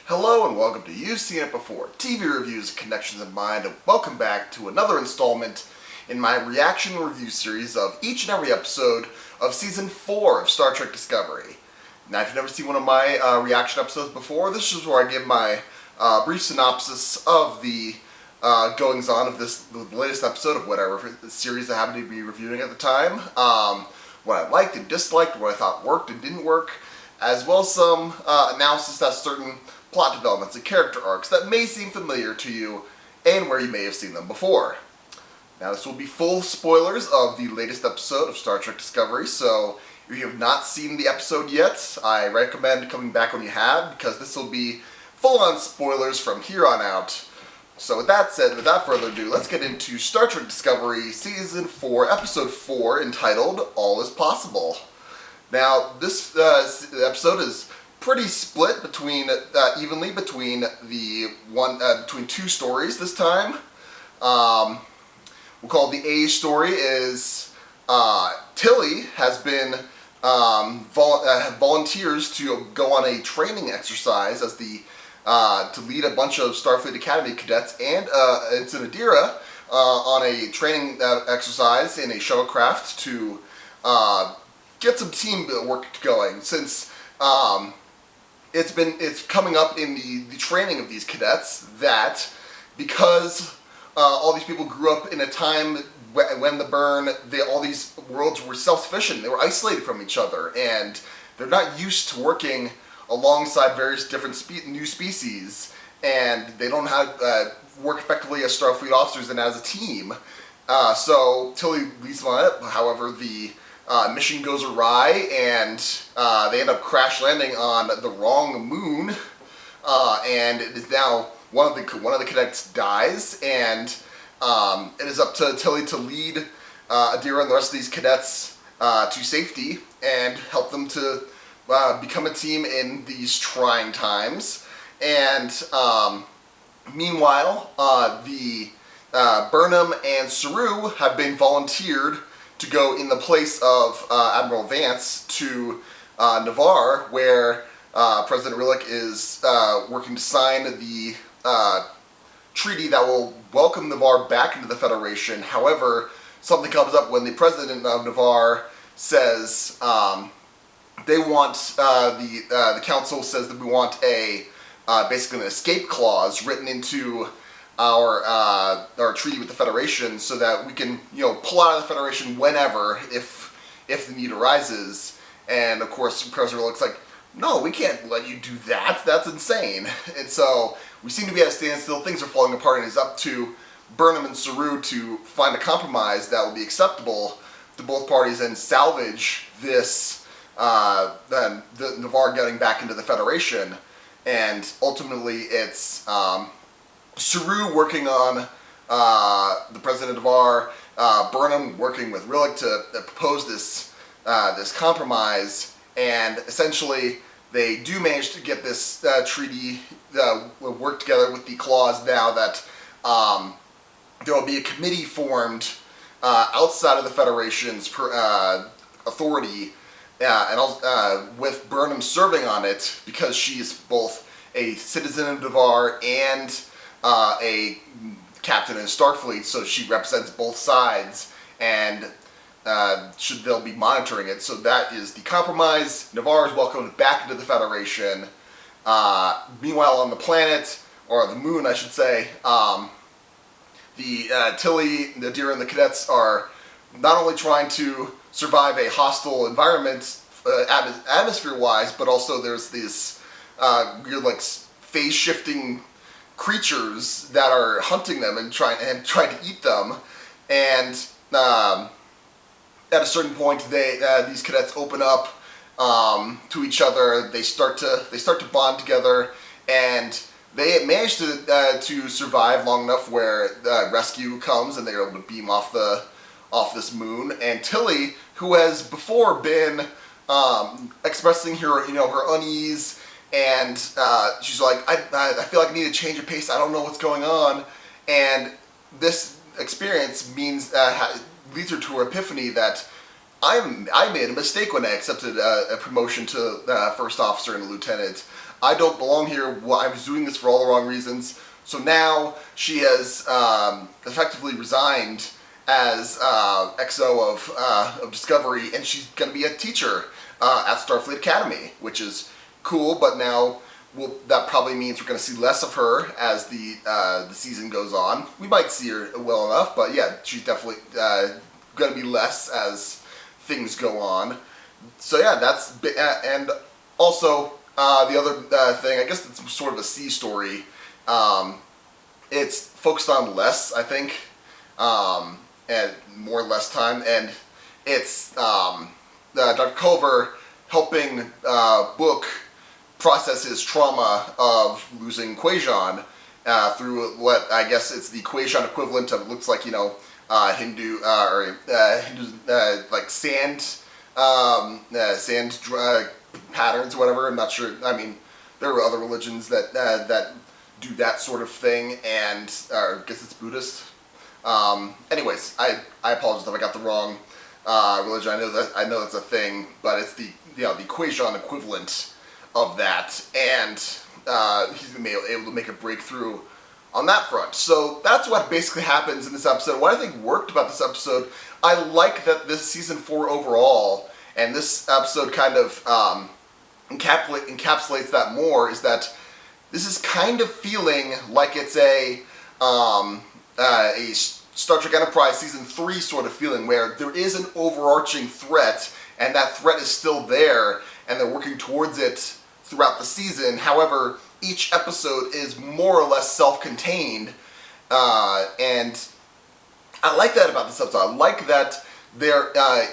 Hello and welcome to You've Seen It Before, TV Reviews, Connections in Mind, and welcome back to another installment in my reaction review series of each and every episode of Season 4 of Star Trek Discovery. Now, if you've never seen one of my reaction episodes before, this is where I give my brief synopsis of the goings-on of the latest episode of whatever series I happen to be reviewing at the time, what I liked and disliked, what I thought worked and didn't work, as well as some analysis of certain plot developments and character arcs that may seem familiar to you and where you may have seen them before. Now, this will be full spoilers of the latest episode of Star Trek Discovery, so if you have not seen the episode yet, I recommend coming back when you have, because this will be full-on spoilers from here on out. So with that said, without further ado, let's get into Star Trek Discovery Season 4, Episode 4, entitled All Is Possible. Now, this episode is pretty split between evenly between between two stories this time. We'll call the A story is Tilly has been volunteers to go on a training exercise as the to lead a bunch of Starfleet Academy cadets, and it's an Adira on a training exercise in a shuttlecraft to get some team work going, since it's coming up in the training of these cadets that because all these people grew up in a time when the burn, all these worlds were self-sufficient, they were isolated from each other, and they're not used to working alongside various different new species, and they don't know how to work effectively as Starfleet officers and as a team. So Tilly leads them on it. However, the mission goes awry, and they end up crash landing on the wrong moon, and it is now one of the cadets dies, and it is up to Tilly to lead Adira and the rest of these cadets to safety and help them to become a team in these trying times. And meanwhile, the Burnham and Saru have been volunteered to go in the place of Admiral Vance to Navarre, where President Rillick is working to sign the treaty that will welcome Navarre back into the Federation. However, something comes up when the President of Navarre says they want, the Council says that we want basically an escape clause written into our treaty with the Federation, so that we can, pull out of the Federation whenever, if the need arises. And of course, President looks like, no, we can't let you do that. That's insane. And so we seem to be at a standstill. Things are falling apart, and it's up to Burnham and Saru to find a compromise that will be acceptable to both parties and salvage this, the Navarre getting back into the Federation. And ultimately, it's Saru working on the President of Navarre, Burnham working with Rillick to propose this compromise, and essentially they do manage to get this treaty work together with the clause now that there will be a committee formed outside of the Federation's authority, and with Burnham serving on it, because she's both a citizen of Navarre and a captain in Starfleet, so she represents both sides, and they'll be monitoring it. So that is the compromise. Navarre is welcomed back into the Federation. Meanwhile, on the planet, or the moon, I should say, Tilly, Adira, and the cadets are not only trying to survive a hostile environment, atmosphere-wise, but also there's these weird, phase-shifting creatures that are hunting them and trying to eat them. And at a certain point, these cadets open up to each other. They start to bond together, and they manage to survive long enough where rescue comes, and they're able to beam off this moon. And Tilly, who has before been expressing her unease, and she's like, I feel like I need a change of pace. I don't know what's going on. And this experience leads her to her epiphany that I made a mistake when I accepted a promotion to first officer and lieutenant. I don't belong here. Well, I was doing this for all the wrong reasons. So now she has effectively resigned as XO of Discovery, and she's going to be a teacher at Starfleet Academy, which is cool. But now that probably means we're going to see less of her as the season goes on. We might see her well enough, but yeah, she's definitely going to be less as things go on. So yeah, that's and also the other thing, I guess it's sort of a C story. It's focused on less, I think, and more or less time, and it's Dr. Culver helping Book process his trauma of losing Quajon through what I guess it's the Quajon equivalent of, it looks like, Hindu like sand patterns or whatever. I'm not sure. I mean, there are other religions that do that sort of thing, and I guess it's Buddhist. Anyways, I apologize if I got the wrong religion. I know that's a thing, but it's the the Quajon equivalent of that, and he's gonna be able to make a breakthrough on that front. So that's what basically happens in this episode. What I think worked about this episode, I like that this season 4 overall, and this episode kind of encapsulates that more, is that this is kind of feeling like it's a Star Trek Enterprise season 3 sort of feeling, where there is an overarching threat, and that threat is still there, and they're working towards it throughout the season. However, each episode is more or less self-contained, and I like that about this episode. I like that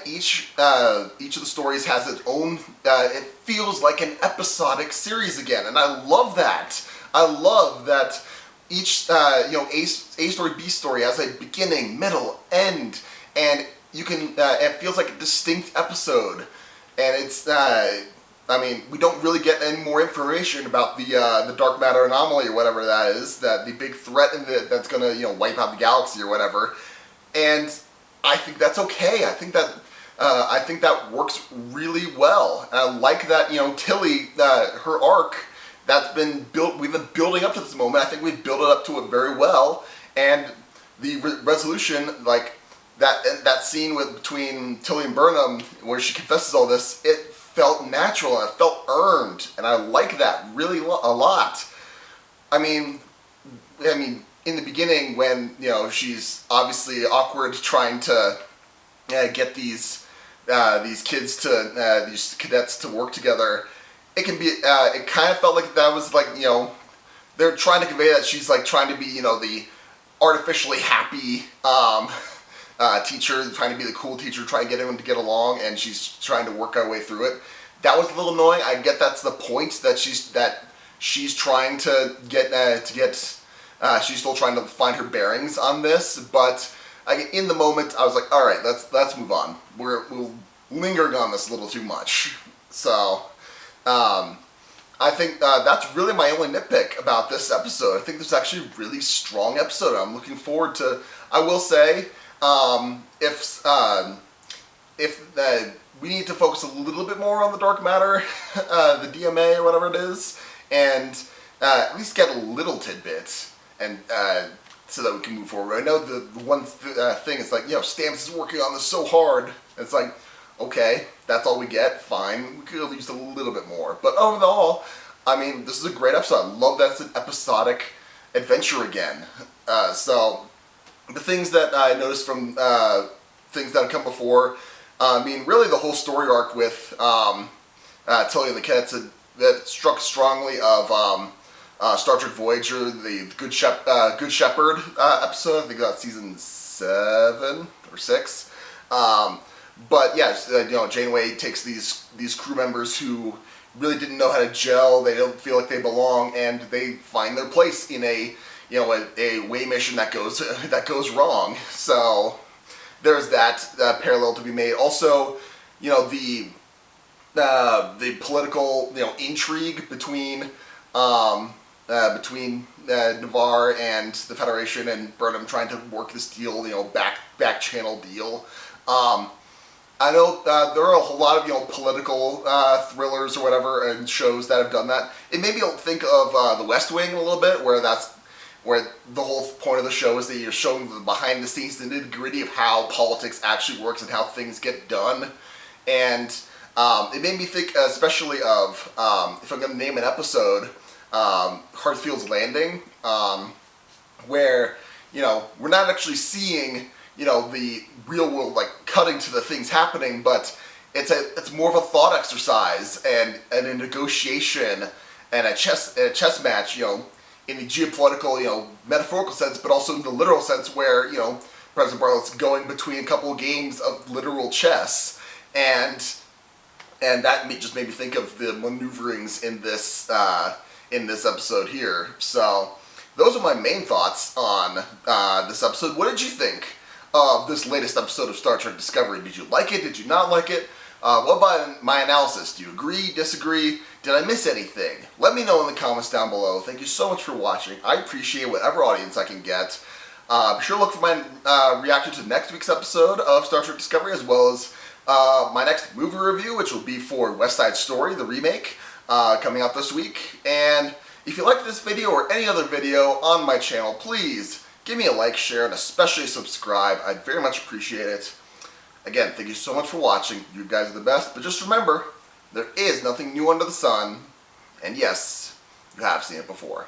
each of the stories has its own. It feels like an episodic series again, and I love that. I love that each A story, B story has a beginning, middle, end, and you can. It feels like a distinct episode, and it's. I mean, we don't really get any more information about the dark matter anomaly or whatever that is, that the big threat that's going to wipe out the galaxy or whatever, and I think that's okay. I think that works really well. And I like that Tilly, her arc that's been built. We've been building up to this moment. I think we've built it up to it very well, and the resolution, like that scene between Tilly and Burnham where she confesses all this, it felt natural and it felt earned, and I like that really a lot. I mean, in the beginning when she's obviously awkward trying to get these kids to these cadets to work together, it can be it kind of felt like that was like they're trying to convey that she's like trying to be the artificially happy teacher, trying to be the cool teacher, trying to get everyone to get along, and she's trying to work her way through it. That was a little annoying. I get that's the point, that she's trying to get she's still trying to find her bearings on this, but in the moment I was like, all right, let's move on. We're lingering on this a little too much. So I think that's really my only nitpick about this episode. I think this is actually a really strong episode. I'm looking forward to. I will say, if we need to focus a little bit more on the dark matter, the DMA or whatever it is, and at least get a little tidbit, and so that we can move forward. I know the one thing is like, Stamps is working on this so hard. It's like, okay, that's all we get. Fine, we could have used a little bit more. But overall, I mean, this is a great episode. I love that it's an episodic adventure again. So the things that I noticed from things that have come before, I mean, really the whole story arc with Tilly and the cadets that struck strongly of Star Trek Voyager, the Good Shepherd episode. I think that's season 7 or 6. But yes, Janeway takes these crew members who really didn't know how to gel. They don't feel like they belong, and they find their place in a way mission that goes wrong. So there's that parallel to be made. Also, the political intrigue between Navarre and the Federation, and Burnham trying to work this deal, back channel deal. I know there are a whole lot of political thrillers or whatever and shows that have done that. It made me think of The West Wing a little bit, where the whole point of the show is that you're showing the behind the scenes, the nitty gritty of how politics actually works and how things get done. And it made me think especially of, if I'm going to name an episode, Hartsfield's Landing, where, we're not actually seeing, the real world, like, cutting to the things happening, but it's more of a thought exercise and a negotiation and a chess match, in the geopolitical, metaphorical sense, but also in the literal sense where, President Bartlett's going between a couple of games of literal chess, and that just made me think of the maneuverings in this episode here. So those are my main thoughts on this episode. What did you think of this latest episode of Star Trek Discovery? Did you like it? Did you not like it? What about my analysis? Do you agree, disagree? Did I miss anything? Let me know in the comments down below. Thank you so much for watching. I appreciate whatever audience I can get. Be sure to look for my reaction to next week's episode of Star Trek Discovery, as well as my next movie review, which will be for West Side Story, the remake, coming out this week. And if you liked this video or any other video on my channel, please give me a like, share, and especially subscribe. I'd very much appreciate it. Again, thank you so much for watching. You guys are the best. But just remember, there is nothing new under the sun. And yes, you have seen it before.